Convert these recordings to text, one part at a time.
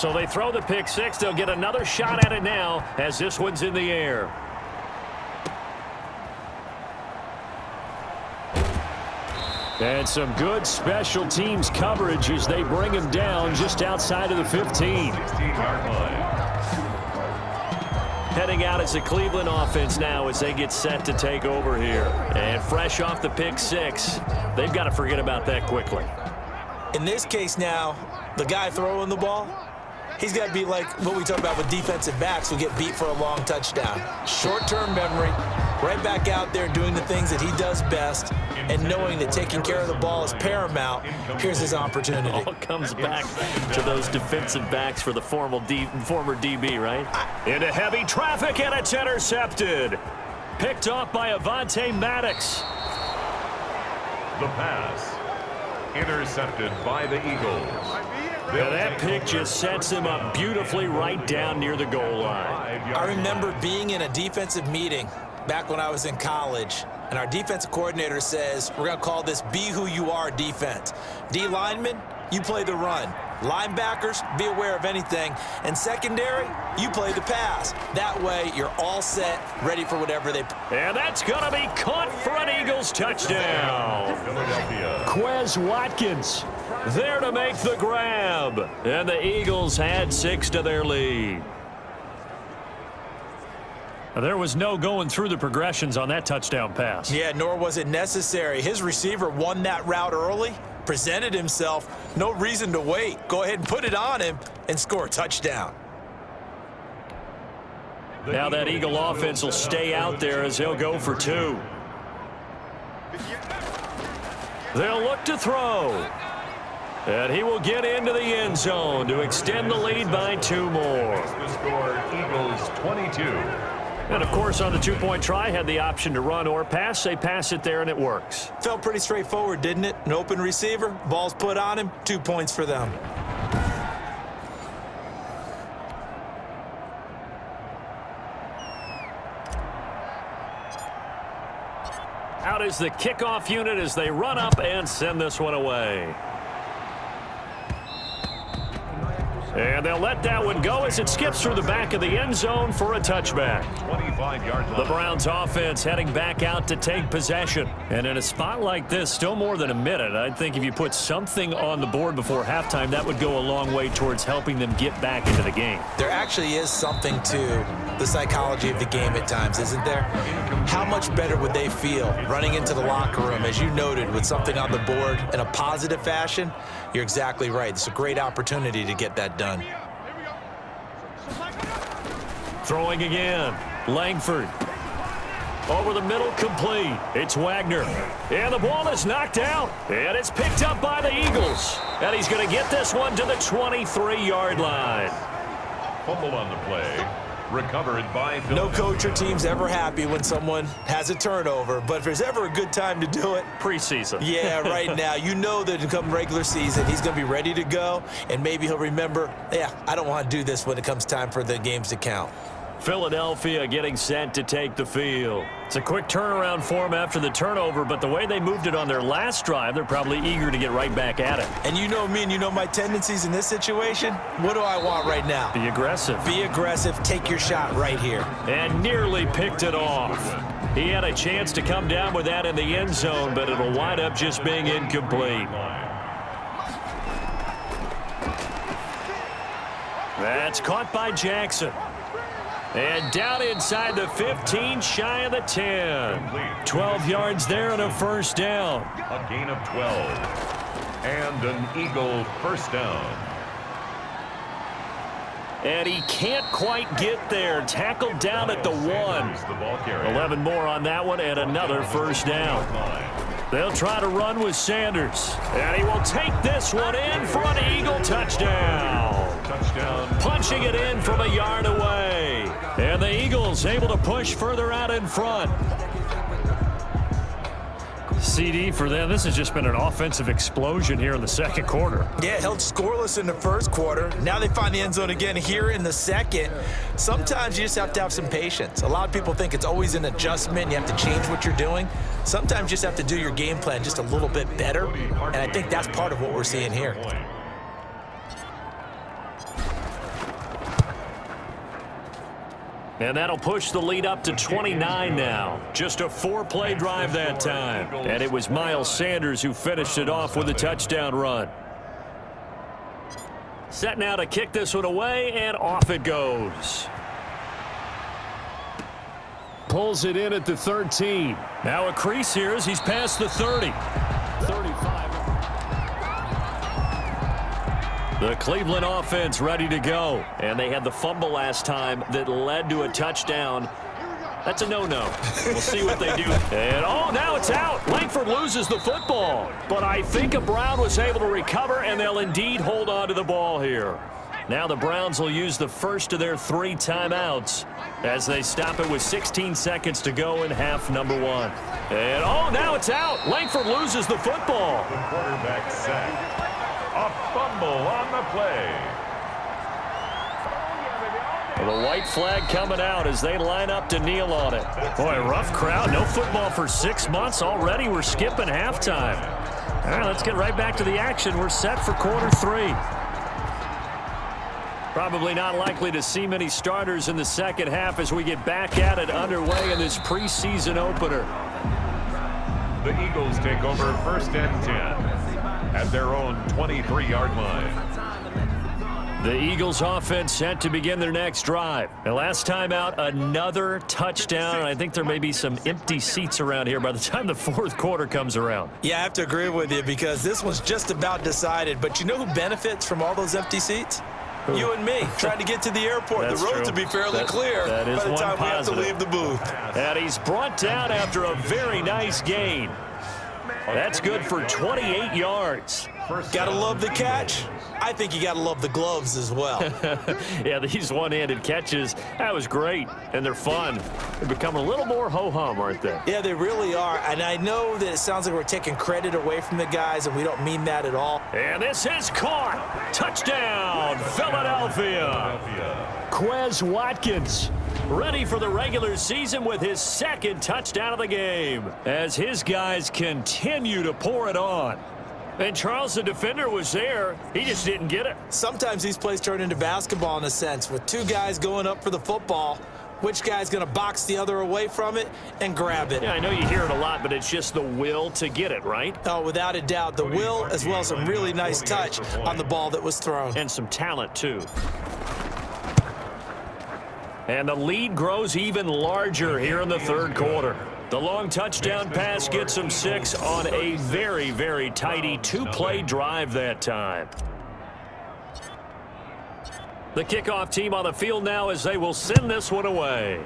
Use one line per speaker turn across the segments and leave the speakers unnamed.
So they throw the pick six. They'll get another shot at it now as this one's in the air. And some good special teams coverage as they bring him down just outside of the 15.
16-yard line.
Heading out as the Cleveland offense now as they get set to take over here. And fresh off the pick six, they've got to forget about that quickly.
In this case now, the guy throwing the ball, he's got to be like what we talk about with defensive backs who get beat for a long touchdown. Short-term memory, right back out there doing the things that he does best, and knowing that taking care of the ball is paramount. Here's his opportunity.
All comes back to those defensive backs for the former DB, right? Into heavy traffic, and it's intercepted. Picked off by Avonte Maddox.
The pass. Intercepted by the Eagles.
And that pick just sets him up beautifully right down near the goal line.
I remember being in a defensive meeting back when I was in college, and our defensive coordinator says, we're going to call this Be Who You Are defense. D linemen, you play the run. Linebackers, be aware of anything. And secondary, you play the pass. That way, you're all set, ready for whatever they...
And that's going to be caught for an Eagles touchdown.
Philadelphia.
Quez Watkins there to make the grab. And the Eagles add 6 to their lead. There was no going through the progressions on that touchdown pass.
Yeah, nor was it necessary. His receiver won that route early, presented himself. No reason to wait. Go ahead and put it on him and score a touchdown.
Now that Eagle offense will stay out there as they'll go for 2. They'll look to throw. And he will get into the end zone to extend the lead by 2 more.
The score, Eagles 22.
And, of course, on the two-point try, had the option to run or pass. They pass it there, and it works.
Felt pretty straightforward, didn't it? An open receiver, ball's put on him, 2 points for them.
Out is the kickoff unit as they run up and send this one away. And they'll let that one go as it skips through the back of the end zone for a touchback.
25-yard line.
The Browns offense heading back out to take possession. And in a spot like this, still more than a minute, I think if you put something on the board before halftime, that would go a long way towards helping them get back into the game.
There actually is something to the psychology of the game at times, isn't there? How much better would they feel running into the locker room, as you noted, with something on the board in a positive fashion? You're exactly right. It's a great opportunity to get that done.
Throwing again. Langford. Over the middle, complete. It's Wagner. And the ball is knocked out. And it's picked up by the Eagles. And he's going to get this one to the 23-yard line.
Fumble on the play. Recovered by Philadelphia.
No coach or team's ever happy when someone has a turnover, but if there's ever a good time to do it,
preseason.
Yeah, right now. You know that come regular season, he's going to be ready to go, and maybe he'll remember, yeah, I don't want to do this when it comes time for the games to count.
Philadelphia getting set to take the field. It's a quick turnaround for them after the turnover, but the way they moved it on their last drive, they're probably eager to get right back at it.
And you know me and you know my tendencies in this situation. What do I want right now?
Be aggressive.
Be aggressive. Take your shot right here.
And nearly picked it off. He had a chance to come down with that in the end zone, but it'll wind up just being incomplete. That's caught by Jackson. And down inside the 15, shy of the 10. 12 yards there and a first down.
A gain of 12. And an Eagle first down.
And he can't quite get there. Tackled down at the 1. 11 more on that one and another first down. They'll try to run with Sanders. And he will take this one in for an Eagle touchdown. Punching it in from a yard away. And the Eagles able to push further out in front. CD for them. This has just been an offensive explosion here in the second quarter.
Yeah, held scoreless in the first quarter. Now they find the end zone again here in the second. Sometimes you just have to have some patience. A lot of people think it's always an adjustment. You have to change what you're doing. Sometimes you just have to do your game plan just a little bit better. And I think that's part of what we're seeing here.
And that'll push the lead up to 29 now. Just a 4-play drive that time. And it was Miles Sanders who finished it off with a touchdown run. Set now to kick this one away, and off it goes. Pulls it in at the 13. Now a crease here as he's past the 30. 35. The Cleveland offense ready to go. And they had the fumble last time that led to a touchdown. That's a no-no. We'll see what they do. And, oh, now it's out. Langford loses the football. But I think Brown was able to recover, and they'll indeed hold on to the ball here. Now the Browns will use the first of their 3 timeouts as they stop it with 16 seconds to go in half number 1. And, oh, now it's out. Langford loses the football.
The quarterback sacked. A fumble on the play.
The white flag coming out as they line up to kneel on it. Boy, rough crowd. No football for 6 months already. We're skipping halftime. All right, let's get right back to the action. We're set for quarter 3. Probably not likely to see many starters in the second half as we get back at it underway in this preseason opener.
The Eagles take over 1st and 10 at their own 23-yard line.
The Eagles offense set to begin their next drive. The last time out, another touchdown. I think there may be some empty seats around here by the time the 4th quarter comes around.
Yeah, I have to agree with you because this one's just about decided. But you know who benefits from all those empty seats? You and me, trying to get to the airport. The roads will be fairly clear by the time we have to leave the booth.
And he's brought down after a very nice gain. That's good for 28 yards.
Gotta love the catch. I think you gotta love the gloves as well.
Yeah, these one-handed catches, that was great, and they're fun. They become a little more ho-hum, aren't they?
Yeah, they really are, and I know that it sounds like we're taking credit away from the guys, and we don't mean that at all.
And this is caught. Touchdown, Philadelphia. Quez Watkins ready for the regular season with his 2nd touchdown of the game as his guys continue to pour it on. And Charles, the defender, was there. He just didn't get it.
Sometimes these plays turn into basketball in a sense with 2 guys going up for the football. Which guy's going to box the other away from it and grab it?
Yeah, I know you hear it a lot, but it's just the will to get it, right?
Oh, without a doubt. The will as well as some really nice touch on the ball that was thrown.
And some talent, too. And the lead grows even larger here in the 3rd quarter. The long touchdown pass gets them 6 on a very, very tidy 2-play drive that time. The kickoff team on the field now as they will send this one away.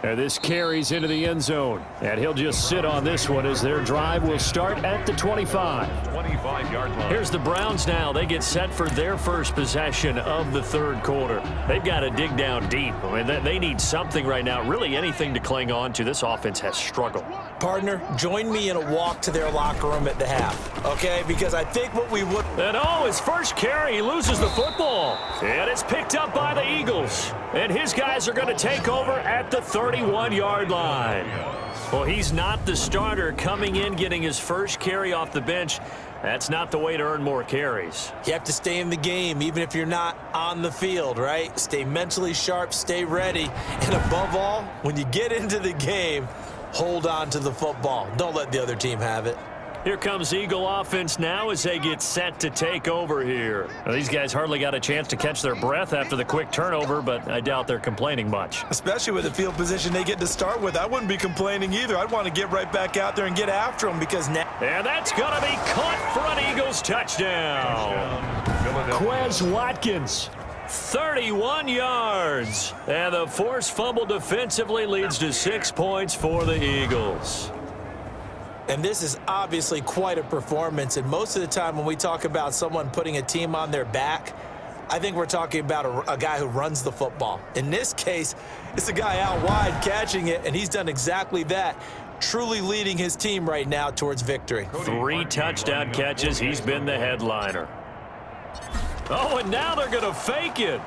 And this carries into the end zone. And he'll just sit on this one as their drive will start at the 25.
25-yard line.
Here's the Browns now. They get set for their first possession of the 3rd quarter. They've got to dig down deep. I mean, they need something right now, really anything to cling on to. This offense has struggled.
Partner, join me in a walk to their locker room at the half, okay? Because I think what we would...
And oh, his first carry, he loses the football. And it's picked up by the Eagles. And his guys are going to take over at the 31-yard line. Well, he's not the starter coming in, getting his first carry off the bench. That's not the way to earn more carries.
You have to stay in the game, even if you're not on the field, right? Stay mentally sharp, stay ready. And above all, when you get into the game, hold on to the football. Don't let the other team have it.
Here comes Eagle offense now as they get set to take over here. Well, these guys hardly got a chance to catch their breath after the quick turnover, but I doubt they're complaining much.
Especially with the field position they get to start with. I wouldn't be complaining either. I'd want to get right back out there and get after them because now...
And that's going to be caught for an Eagles touchdown. Quez Watkins, 31 yards. And the forced fumble defensively leads to 6 points for the Eagles.
And this is obviously quite a performance. And most of the time when we talk about someone putting a team on their back, I think we're talking about a guy who runs the football. In this case, it's a guy out wide catching it, and he's done exactly that, truly leading his team right now towards victory.
3 touchdown catches. He's been the headliner. Oh, and now they're going to fake it.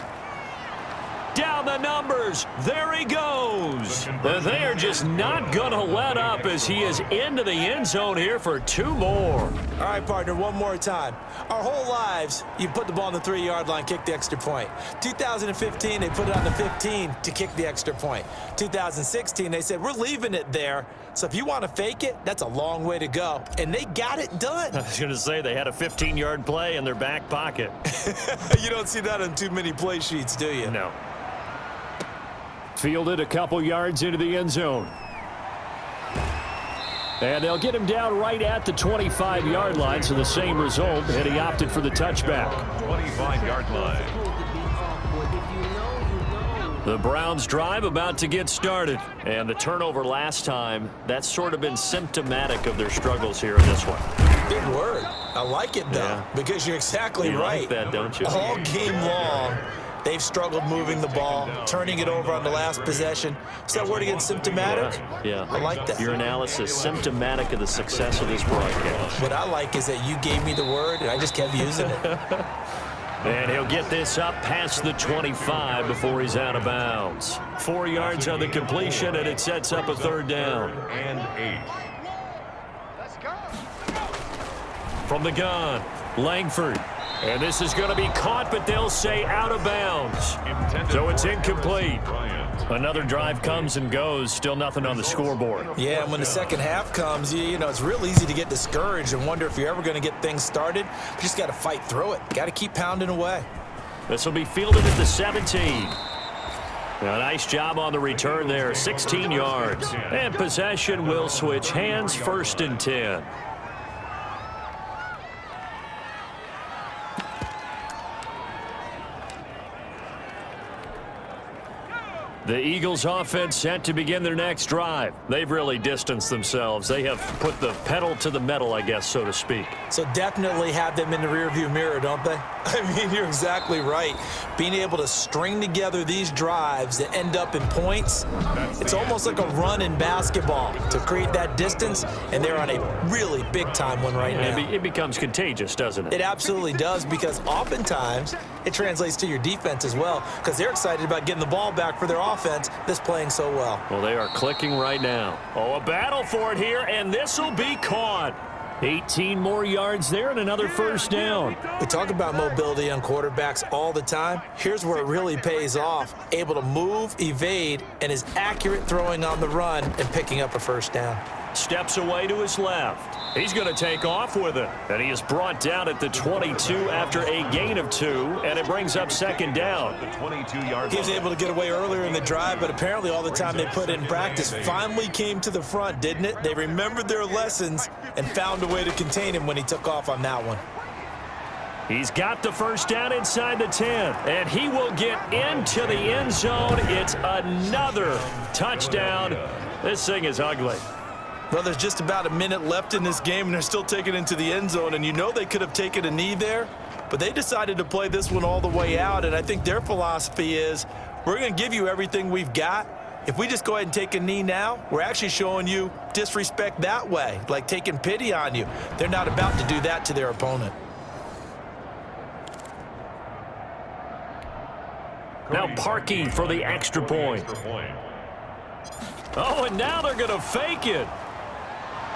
Down the numbers. There he goes. They are just not going to let up as he is into the end zone here for 2 more.
All right, partner, one more time. Our whole lives, you put the ball on the 3-yard line, kick the extra point. 2015, they put it on the 15 to kick the extra point. 2016, they said, we're leaving it there. So if you want to fake it, that's a long way to go. And they got it done.
I was going to say they had a 15-yard play in their back pocket.
You don't see that on too many play sheets, do you?
No. Fielded a couple yards into the end zone. And they'll get him down right at the 25-yard line, so the same result, and he opted for the touchback.
25-yard line.
The Browns drive about to get started. And the turnover last time, that's sort of been symptomatic of their struggles here in this one.
Big word. I like it, though, because you're exactly right.
You like that, don't you?
All game long, they've struggled moving the ball, turning it over on the last possession. Is that word again, symptomatic?
Yeah.
I like that.
Your analysis, symptomatic of the success of this broadcast.
What I like is that you gave me the word, and I just kept using it.
And he'll get this up past the 25 before he's out of bounds. 4 yards on the completion, and it sets up a 3rd down.
And 8.
From the gun, Langford. And this is going to be caught, but they'll say out of bounds. So it's incomplete. Another drive comes and goes. Still nothing on the scoreboard.
Yeah, and when the second half comes, you know, it's real easy to get discouraged and wonder if you're ever going to get things started. You just got to fight through it. Got to keep pounding away.
This will be fielded at the 17. A nice job on the return there, 16 yards. And possession will switch hands, 1st and 10. The Eagles offense set to begin their next drive. They've really distanced themselves. They have put the pedal to the metal, I guess, so to speak. So
definitely have them in the rearview mirror, don't they? I mean, you're exactly right. Being able to string together these drives that end up in points, it's almost like a run in basketball to create that distance, and they're on a really big-time one right now.
It becomes contagious, doesn't it?
It absolutely does, because oftentimes it translates to your defense as well, because they're excited about getting the ball back for their offense that's playing so well.
Well, they are clicking right now. Oh, a battle for it here, and this will be caught. 18 more yards there and another 1st down.
We talk about mobility on quarterbacks all the time. Here's where it really pays off. Able to move, evade, and is accurate throwing on the run and picking up a 1st down.
Steps away to his left. He's going to take off with it. And he is brought down at the 22 after a gain of 2, and it brings up 2nd down.
The 22-yard
He was able to get away earlier in the drive, but apparently all the time they put in practice finally came to the front, didn't it? They remembered their lessons and found a way to contain him when he took off on that one.
He's got the 1st down inside the 10, and he will get into the end zone. It's another touchdown. This thing is ugly.
Well, there's just about a minute left in this game, and they're still taking it into the end zone. And you know they could have taken a knee there, but they decided to play this one all the way out. And I think their philosophy is, we're going to give you everything we've got. If we just go ahead and take a knee now, we're actually showing you disrespect that way, like taking pity on you. They're not about to do that to their opponent.
Now parking for the extra point. Oh, and now they're going to fake it.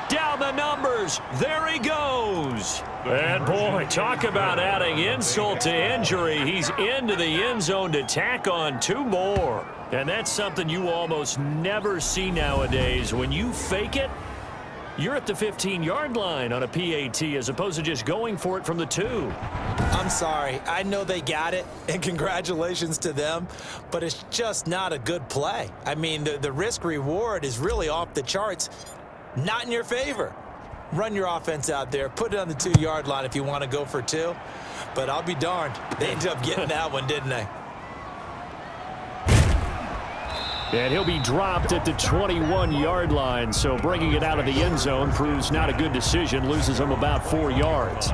Down the numbers. There he goes. And, boy, talk about adding insult to injury. He's into the end zone to tack on 2 more. And that's something you almost never see nowadays. When you fake it, you're at the 15-yard line on a PAT as opposed to just going for it from the 2.
I'm sorry. I know they got it, and congratulations to them, but it's just not a good play. I mean, the risk-reward is really off the charts. Not in your favor. Run your offense out there. Put it on the 2-yard line if you want to go for 2. But I'll be darned. They ended up getting that one, didn't they?
And he'll be dropped at the 21-yard line, so bringing it out of the end zone proves not a good decision. Loses him about 4 yards.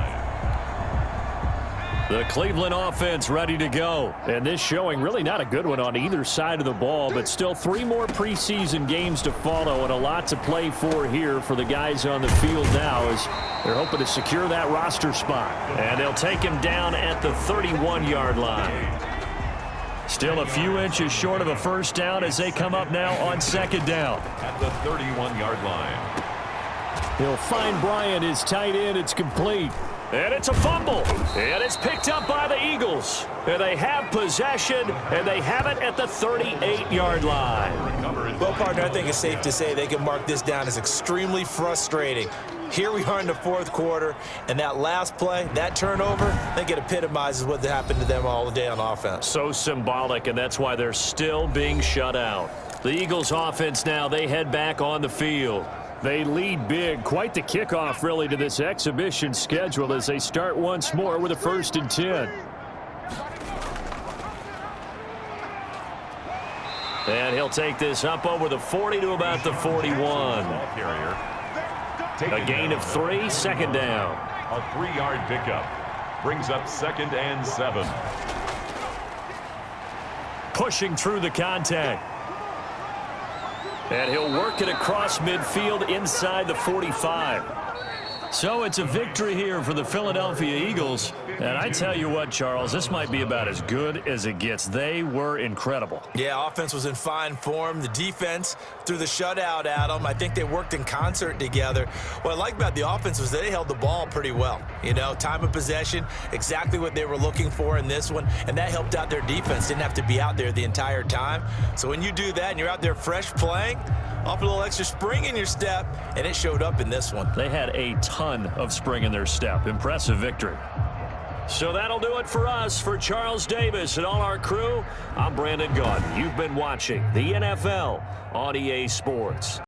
The Cleveland offense ready to go. And this showing really not a good one on either side of the ball, but still 3 more preseason games to follow and a lot to play for here for the guys on the field now as they're hoping to secure that roster spot. And they'll take him down at the 31-yard line. Still a few inches short of a first down as they come up now on second down.
At the 31-yard line.
He'll find Bryant, his tight end. It's complete. And it's a fumble. And it's picked up by the Eagles. And they have possession, and they have it at the 38-yard line.
Well, partner, I think it's safe to say they can mark this down as extremely frustrating. Here we are in the fourth quarter, and that last play, that turnover, I think it epitomizes what happened to them all day on offense.
So symbolic, and that's why they're still being shut out. The Eagles offense now, they head back on the field. They lead big. Quite the kickoff, really, to this exhibition schedule as they start once more with a 1st and 10. And he'll take this up over the 40 to about the 41. A gain of 3, second down.
A 3-yard pickup brings up 2nd and 7.
Pushing through the contact. And he'll work it across midfield inside the 45. So it's a victory here for the Philadelphia Eagles. And I tell you what, Charles, this might be about as good as it gets. They were incredible.
Yeah, offense was in fine form. The defense threw the shutout at them. I think they worked in concert together. What I like about the offense was they held the ball pretty well. You know, time of possession, exactly what they were looking for in this one. And that helped out their defense. Didn't have to be out there the entire time. So when you do that and you're out there fresh playing, off a little extra spring in your step, and it showed up in this one.
They had a ton of spring in their step. Impressive victory. So that'll do it for us. For Charles Davis and all our crew, I'm Brandon Gaudin. You've been watching the NFL on EA Sports.